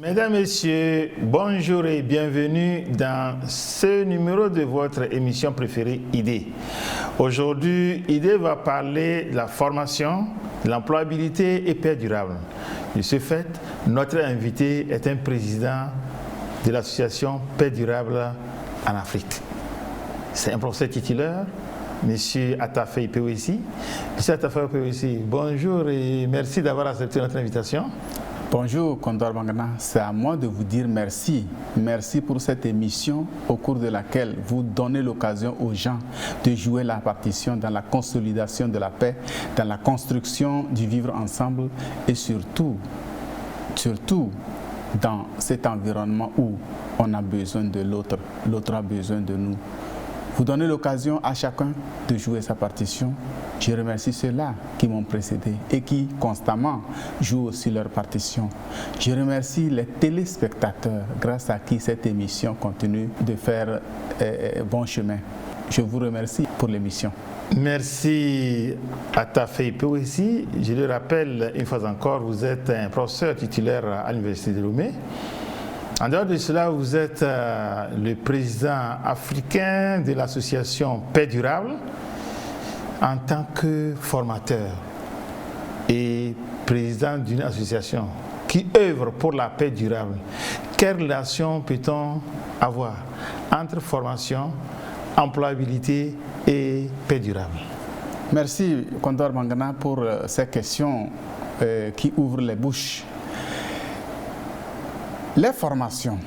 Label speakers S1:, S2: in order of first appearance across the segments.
S1: Mesdames, Messieurs, bonjour et bienvenue dans ce numéro de votre émission préférée IDÉ. Aujourd'hui, IDÉ va parler de la formation, de l'employabilité et paix durable. De ce fait, notre invité est un président de l'association Paix durable en Afrique. C'est un professeur titulaire, M. Atafe Ipewesi. M. Atafe Ipewesi, bonjour et merci d'avoir accepté notre invitation.
S2: Bonjour Condor Mangana, c'est à moi de vous dire merci. Merci pour cette émission au cours de laquelle vous donnez l'occasion aux gens de jouer la partition dans la consolidation de la paix, dans la construction du vivre ensemble et surtout dans cet environnement où on a besoin de l'autre, l'autre a besoin de nous. Vous donnez l'occasion à chacun de jouer sa partition. Je remercie ceux-là qui m'ont précédé et qui constamment jouent aussi leur partition. Je remercie les téléspectateurs grâce à qui cette émission continue de faire bon chemin. Je vous remercie pour l'émission.
S1: Merci à Atafe Ipewesi. Je le rappelle une fois encore, vous êtes un professeur titulaire à l'Université de Lomé. En dehors de cela, vous êtes le président africain de l'association Paix durable en tant que formateur et président d'une association qui œuvre pour la paix durable. Quelle relation peut-on avoir entre formation, employabilité et paix durable?
S2: Merci Condor Mangana pour ces questions qui ouvrent les bouches. Les formations,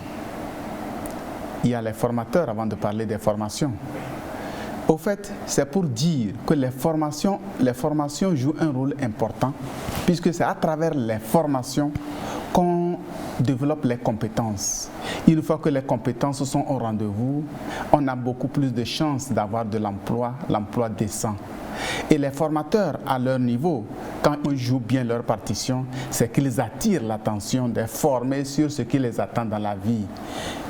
S2: il y a les formateurs avant de parler des formations. Au fait, c'est pour dire que les formations jouent un rôle important puisque c'est à travers les formations qu'on développe les compétences. Une fois que les compétences sont au rendez-vous, on a beaucoup plus de chances d'avoir de l'emploi décent. Et les formateurs, à leur niveau, quand ils jouent bien leur partition, c'est qu'ils attirent l'attention des formés sur ce qui les attend dans la vie.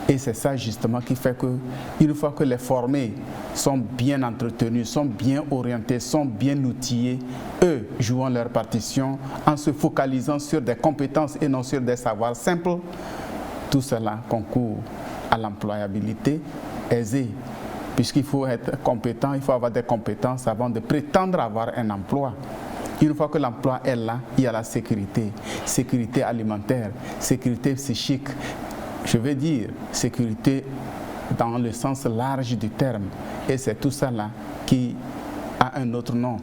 S2: Et c'est ça justement qui fait que, une fois que les formés sont bien entretenus, sont bien orientés, sont bien outillés, eux jouant leur partition en se focalisant sur des compétences et non sur des savoirs simples, tout cela concourt à l'employabilité aisée. Puisqu'il faut être compétent, il faut avoir des compétences avant de prétendre avoir un emploi. Une fois que l'emploi est là, il y a la sécurité. Sécurité alimentaire, sécurité psychique. Je veux dire sécurité dans le sens large du terme. Et c'est tout ça là qui a un autre nom,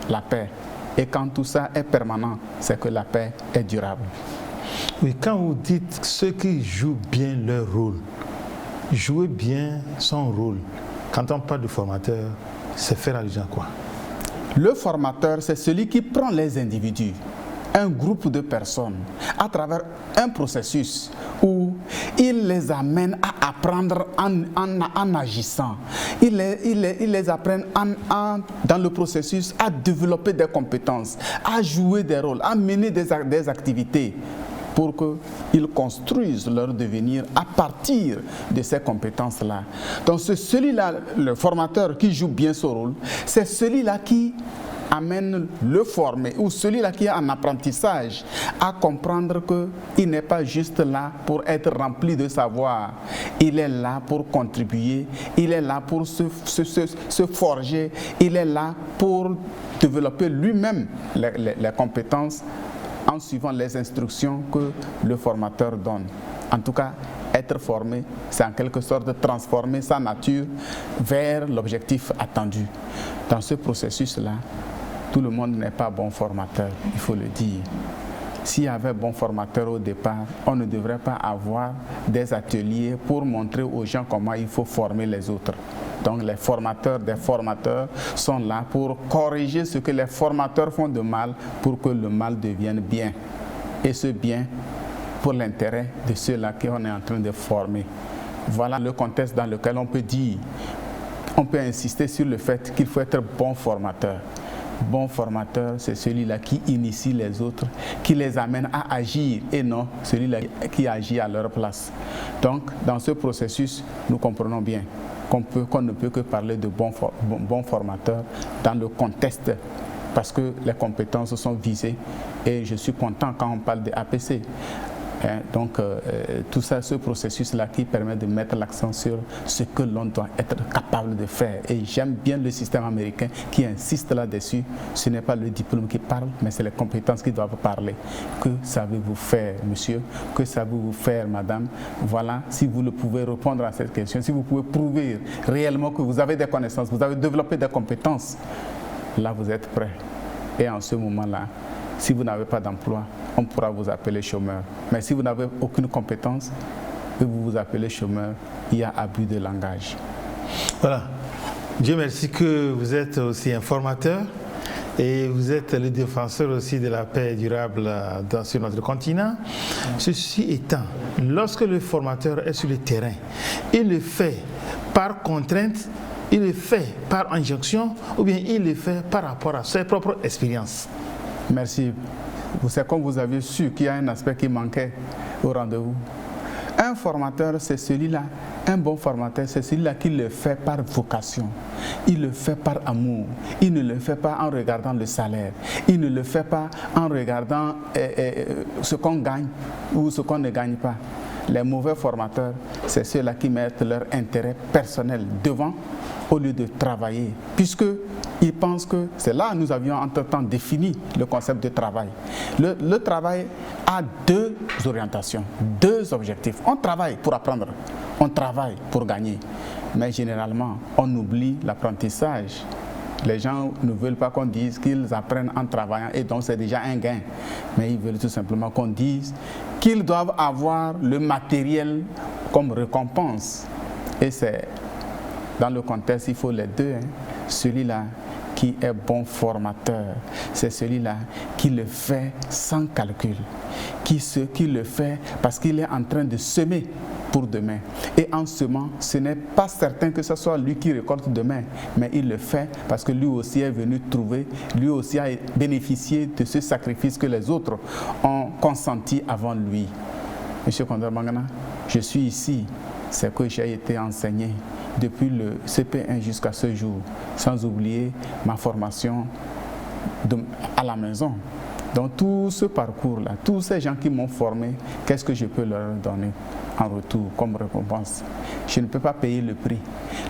S2: la paix. Et quand tout ça est permanent, c'est que la paix est durable.
S1: Oui, quand vous dites ceux qui jouent bien leur rôle, jouer bien son rôle, quand on parle de formateur, c'est faire allusion à quoi?
S2: Le formateur, c'est celui qui prend les individus, un groupe de personnes, à travers un processus où il les amène à apprendre en agissant. Il les apprend dans le processus à développer des compétences, à jouer des rôles, à mener des activités, pour qu'ils construisent leur devenir à partir de ces compétences-là. Donc c'est celui-là, le formateur qui joue bien son rôle, c'est celui-là qui amène le formé ou celui-là qui est en apprentissage à comprendre qu'il n'est pas juste là pour être rempli de savoir, il est là pour contribuer, il est là pour se forger, il est là pour développer lui-même les compétences en suivant les instructions que le formateur donne. En tout cas, être formé, c'est en quelque sorte transformer sa nature vers l'objectif attendu. Dans ce processus-là, tout le monde n'est pas bon formateur, il faut le dire. S'il y avait bon formateur au départ, on ne devrait pas avoir des ateliers pour montrer aux gens comment il faut former les autres. Donc les formateurs des formateurs sont là pour corriger ce que les formateurs font de mal pour que le mal devienne bien. Et ce bien pour l'intérêt de ceux-là qu'on est en train de former. Voilà le contexte dans lequel on peut insister sur le fait qu'il faut être bon formateur. Bon formateur, c'est celui-là qui initie les autres, qui les amène à agir et non celui-là qui agit à leur place. Donc, dans ce processus, nous comprenons bien qu'on ne peut que parler de bon formateur dans le contexte parce que les compétences sont visées et je suis content quand on parle de APC. Donc, tout ça, ce processus-là qui permet de mettre l'accent sur ce que l'on doit être capable de faire. Et j'aime bien le système américain qui insiste là-dessus. Ce n'est pas le diplôme qui parle, mais c'est les compétences qui doivent parler. Que savez-vous faire, monsieur? Que savez-vous faire, madame? Voilà, si vous le pouvez répondre à cette question, si vous pouvez prouver réellement que vous avez des connaissances, vous avez développé des compétences, là, vous êtes prêt. Et en ce moment-là, si vous n'avez pas d'emploi, on pourra vous appeler chômeur. Mais si vous n'avez aucune compétence et vous vous appelez chômeur, il y a abus de langage.
S1: Voilà. Dieu merci que vous êtes aussi un formateur et vous êtes le défenseur aussi de la paix durable sur notre continent. Ceci étant, lorsque le formateur est sur le terrain, il le fait par contrainte, il le fait par injonction ou bien il le fait par rapport à ses propres expériences.
S2: Merci. C'est comme vous avez su qu'il y a un aspect qui manquait au rendez-vous. Un formateur, c'est celui-là. Un bon formateur, c'est celui-là qui le fait par vocation. Il le fait par amour. Il ne le fait pas en regardant le salaire. Il ne le fait pas en regardant ce qu'on gagne ou ce qu'on ne gagne pas. Les mauvais formateurs, c'est ceux-là qui mettent leur intérêt personnel devant au lieu de travailler, puisqu'ils pensent que c'est là que nous avions entre-temps défini le concept de travail. Le travail a deux orientations, deux objectifs. On travaille pour apprendre, on travaille pour gagner, mais généralement, on oublie l'apprentissage. Les gens ne veulent pas qu'on dise qu'ils apprennent en travaillant et donc c'est déjà un gain. Mais ils veulent tout simplement qu'on dise qu'ils doivent avoir le matériel comme récompense. Et c'est dans le contexte, il faut les deux. Celui-là qui est bon formateur, c'est celui-là qui le fait sans calcul, qui le fait parce qu'il est en train de semer pour demain. Et en semant, ce n'est pas certain que ce soit lui qui récolte demain, mais il le fait parce que lui aussi est venu trouver, lui aussi a bénéficié de ce sacrifice que les autres ont consenti avant lui. Monsieur Condor Mangana, je suis ici, c'est que j'ai été enseigné depuis le CP1 jusqu'à ce jour, sans oublier ma formation à la maison. Donc tout ce parcours-là, tous ces gens qui m'ont formé, qu'est-ce que je peux leur donner en retour comme récompense? Je ne peux pas payer le prix.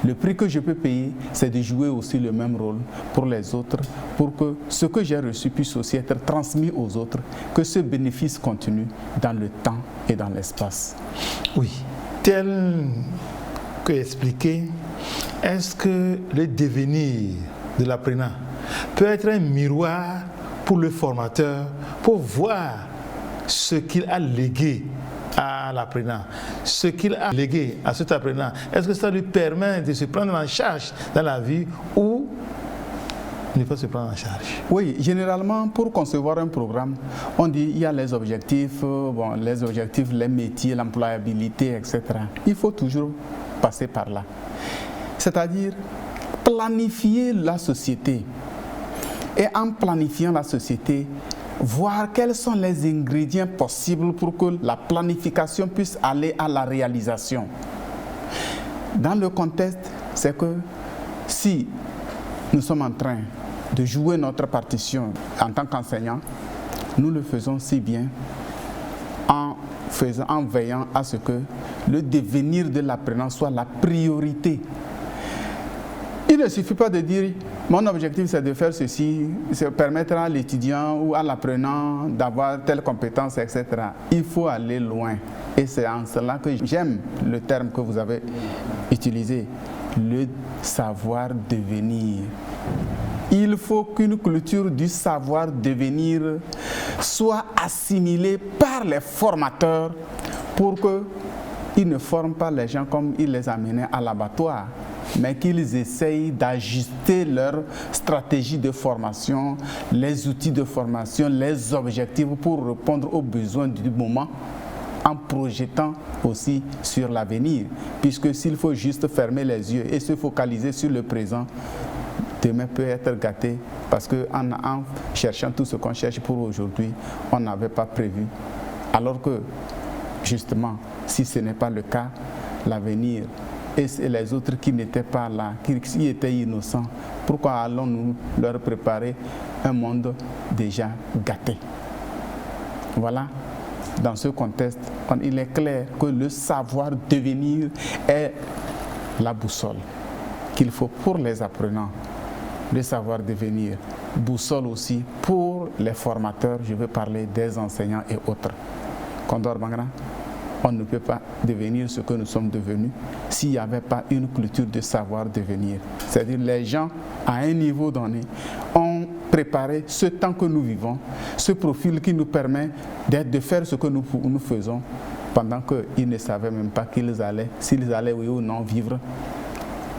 S2: Le prix que je peux payer, c'est de jouer aussi le même rôle pour les autres, pour que ce que j'ai reçu puisse aussi être transmis aux autres, que ce bénéfice continue dans le temps et dans l'espace.
S1: Oui, tel que expliqué, est-ce que le devenir de l'apprenant peut être un miroir pour le formateur pour voir ce qu'il a légué à l'apprenant, ce qu'il a légué à cet apprenant? Est-ce que ça lui permet de se prendre en charge dans la vie ou ne pas se prendre en charge?
S2: Oui, généralement, pour concevoir un programme, on dit il y a les objectifs, les métiers, l'employabilité, etc. Il faut toujours passer par là. C'est-à-dire planifier la société. Et en planifiant la société, voir quels sont les ingrédients possibles pour que la planification puisse aller à la réalisation. Dans le contexte, c'est que si nous sommes en train de jouer notre partition en tant qu'enseignants, nous le faisons si bien en veillant à ce que le devenir de l'apprenant soit la priorité. Il ne suffit pas de dire mon objectif c'est de faire ceci, c'est permettre à l'étudiant ou à l'apprenant d'avoir telle compétence, etc. Il faut aller loin. Et c'est en cela que j'aime le terme que vous avez utilisé, le savoir devenir. Il faut qu'une culture du savoir devenir soit assimilée par les formateurs pour qu'ils ne forment pas les gens comme ils les amenaient à l'abattoir, mais qu'ils essayent d'ajuster leur stratégie de formation, les outils de formation, les objectifs pour répondre aux besoins du moment en projetant aussi sur l'avenir. Puisque s'il faut juste fermer les yeux et se focaliser sur le présent, demain peut être gâté parce qu'en cherchant tout ce qu'on cherche pour aujourd'hui, on n'avait pas prévu. Alors que, justement, si ce n'est pas le cas, l'avenir et les autres qui n'étaient pas là, qui étaient innocents, pourquoi allons-nous leur préparer un monde déjà gâté? Voilà. dans ce contexte, il est clair que le savoir devenir est la boussole qu'il faut pour les apprenants. Le savoir devenir, boussole aussi pour les formateurs, je veux parler des enseignants et autres. Condor Bangra, on ne peut pas devenir ce que nous sommes devenus s'il n'y avait pas une culture de savoir devenir. C'est-à-dire les gens, à un niveau donné, ont préparé ce temps que nous vivons, ce profil qui nous permet de faire ce que nous faisons, pendant qu'ils ne savaient même pas s'ils allaient oui ou non vivre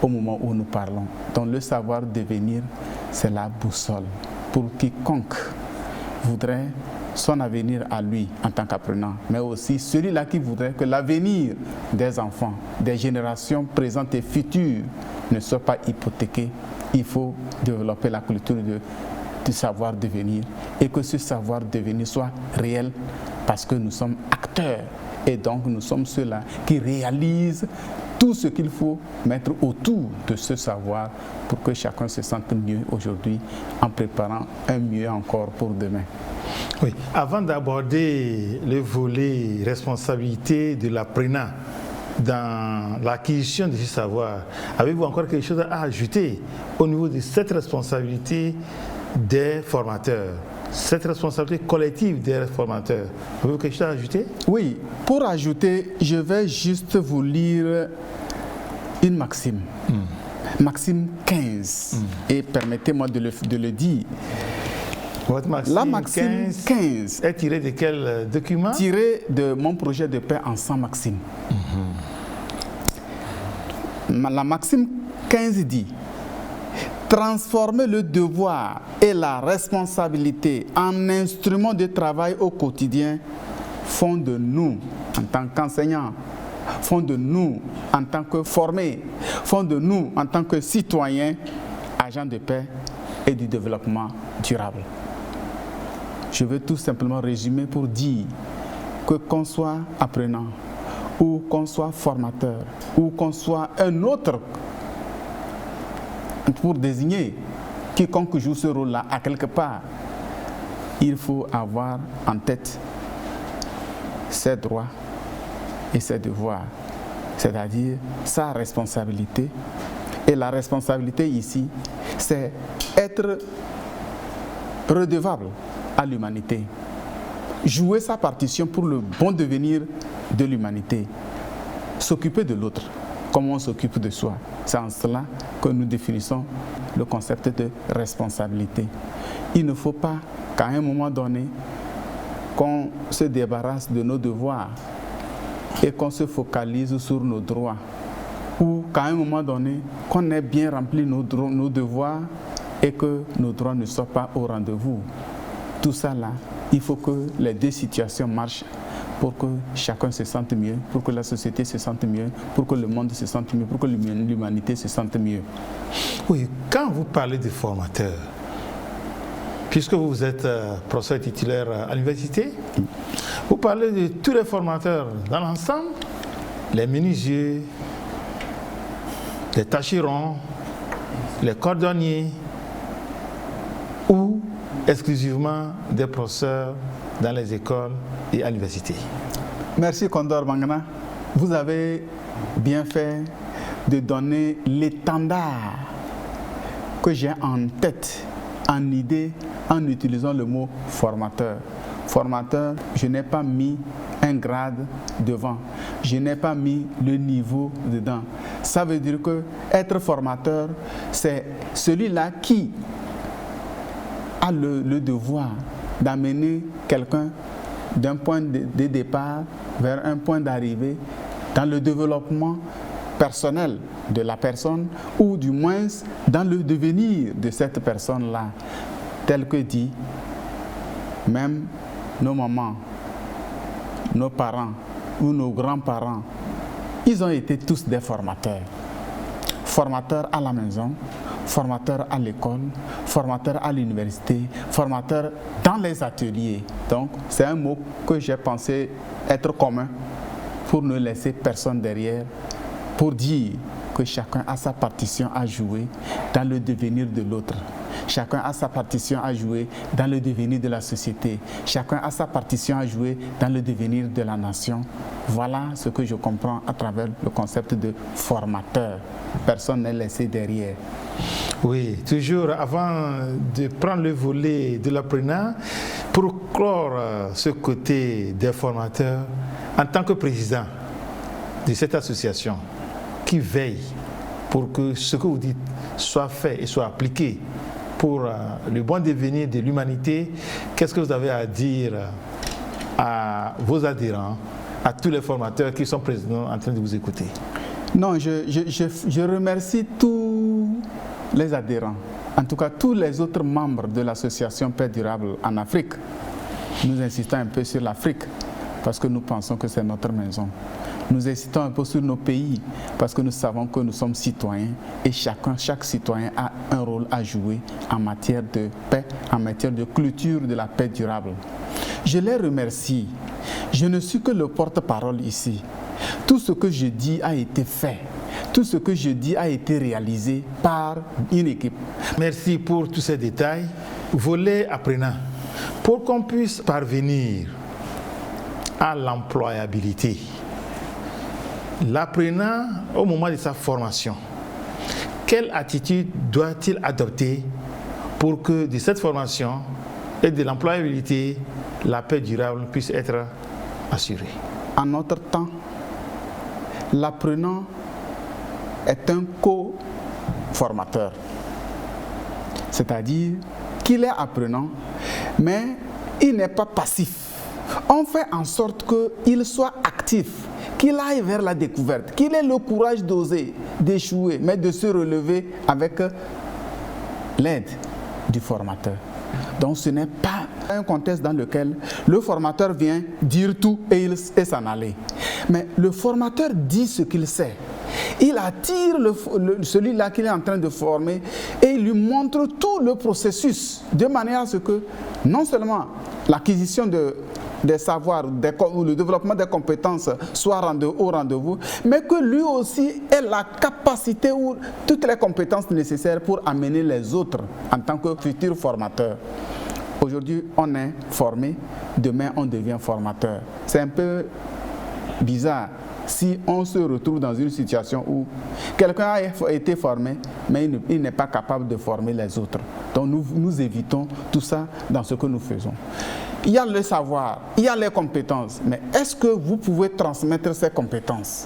S2: au moment où nous parlons. Donc le savoir devenir, c'est la boussole pour quiconque voudrait son avenir à lui en tant qu'apprenant, mais aussi celui-là qui voudrait que l'avenir des enfants, des générations présentes et futures ne soit pas hypothéqué. Il faut développer la culture du savoir devenir et que ce savoir devenir soit réel parce que nous sommes acteurs et donc nous sommes ceux-là qui réalisent tout ce qu'il faut mettre autour de ce savoir pour que chacun se sente mieux aujourd'hui en préparant un mieux encore pour demain.
S1: Oui, avant d'aborder le volet responsabilité de l'apprenant dans l'acquisition de ce savoir, avez-vous encore quelque chose à ajouter au niveau de cette responsabilité des formateurs, cette responsabilité collective des formateurs? Avez-vous quelque chose à ajouter?
S2: Oui, pour ajouter, je vais juste vous lire une maxime. Maxime 15. Et permettez-moi de le dire.
S1: Votre maxime,
S2: la maxime 15
S1: est tirée de quel document?
S2: Tirée de mon projet de paix en 100 maximes. La maxime 15 dit: transformer le devoir et la responsabilité en instrument de travail au quotidien font de nous, en tant qu'enseignants, font de nous, en tant que formés, font de nous, en tant que citoyens, agents de paix et du développement durable. Je veux tout simplement résumer pour dire que qu'on soit apprenant, ou qu'on soit formateur, ou qu'on soit un autre, pour désigner quiconque joue ce rôle-là à quelque part, il faut avoir en tête ses droits et ses devoirs, c'est-à-dire sa responsabilité. Et la responsabilité ici, c'est être redevable à l'humanité, jouer sa partition pour le bon devenir de l'humanité, s'occuper de l'autre comme on s'occupe de soi. C'est en cela que nous définissons le concept de responsabilité. Il ne faut pas qu'à un moment donné, qu'on se débarrasse de nos devoirs et qu'on se focalise sur nos droits, ou qu'à un moment donné, qu'on ait bien rempli nos devoirs et que nos droits ne soient pas au rendez-vous. Tout ça là, il faut que les deux situations marchent pour que chacun se sente mieux, pour que la société se sente mieux, pour que le monde se sente mieux, pour que l'humanité se sente mieux.
S1: Oui, quand vous parlez de formateurs, puisque vous êtes professeur titulaire à l'université, vous parlez de tous les formateurs dans l'ensemble, les menuisiers, les tâcherons, les cordonniers, ou exclusivement des professeurs dans les écoles et à l'université.
S2: Merci Condor Mangana. Vous avez bien fait de donner l'étendard que j'ai en tête, en idée, en utilisant le mot formateur. Formateur, je n'ai pas mis un grade devant, je n'ai pas mis le niveau dedans. Ça veut dire que être formateur, c'est celui-là qui a le devoir d'amener quelqu'un d'un point de départ vers un point d'arrivée dans le développement personnel de la personne, ou du moins dans le devenir de cette personne-là, tel que dit même nos mamans, nos parents ou nos grands-parents, ils ont été tous des formateurs. Formateurs à la maison, formateurs à l'école, formateurs à l'université, formateurs dans les ateliers. Donc, c'est un mot que j'ai pensé être commun pour ne laisser personne derrière, pour dire que chacun a sa partition à jouer dans le devenir de l'autre. Chacun a sa partition à jouer dans le devenir de la société. Chacun a sa partition à jouer dans le devenir de la nation. Voilà ce que je comprends à travers le concept de formateur. Personne n'est laissé derrière.
S1: Oui, toujours avant de prendre le volet de l'apprenant, pour clore ce côté des formateurs, en tant que président de cette association qui veille pour que ce que vous dites soit fait et soit appliqué pour le bon devenir de l'humanité, qu'est-ce que vous avez à dire à vos adhérents, à tous les formateurs qui sont présents en train de vous écouter?
S2: Non, je remercie tous les adhérents, en tout cas tous les autres membres de l'association Paix Durable en Afrique. Nous insistons un peu sur l'Afrique parce que nous pensons que c'est notre maison. Nous insistons un peu sur nos pays parce que nous savons que nous sommes citoyens et chaque citoyen a un rôle à jouer en matière de paix, en matière de culture de la paix durable. Je les remercie. Je ne suis que le porte-parole ici. Tout ce que je dis a été fait. Tout ce que je dis a été réalisé par une équipe.
S1: Merci pour tous ces détails. Volet apprenant. Pour qu'on puisse parvenir à l'employabilité, l'apprenant, au moment de sa formation, quelle attitude doit-il adopter pour que de cette formation et de l'employabilité, la paix durable puisse être assurée?
S2: En notre temps, l'apprenant est un co-formateur. C'est-à-dire qu'il est apprenant, mais il n'est pas passif. On fait en sorte qu'il soit actif, qu'il aille vers la découverte, qu'il ait le courage d'oser, d'échouer, mais de se relever avec l'aide du formateur. Donc ce n'est pas un contexte dans lequel le formateur vient dire tout et s'en aller. Mais le formateur dit ce qu'il sait. Il attire celui-là qu'il est en train de former et il lui montre tout le processus de manière à ce que non seulement l'acquisition des savoirs ou le développement des compétences soit au rendez-vous, mais que lui aussi ait la capacité ou toutes les compétences nécessaires pour amener les autres en tant que futur formateur. Aujourd'hui, on est formé, demain on devient formateur. C'est un peu bizarre si on se retrouve dans une situation où quelqu'un a été formé, mais il n'est pas capable de former les autres. Donc nous évitons tout ça dans ce que nous faisons. Il y a le savoir, il y a les compétences, mais est-ce que vous pouvez transmettre ces compétences?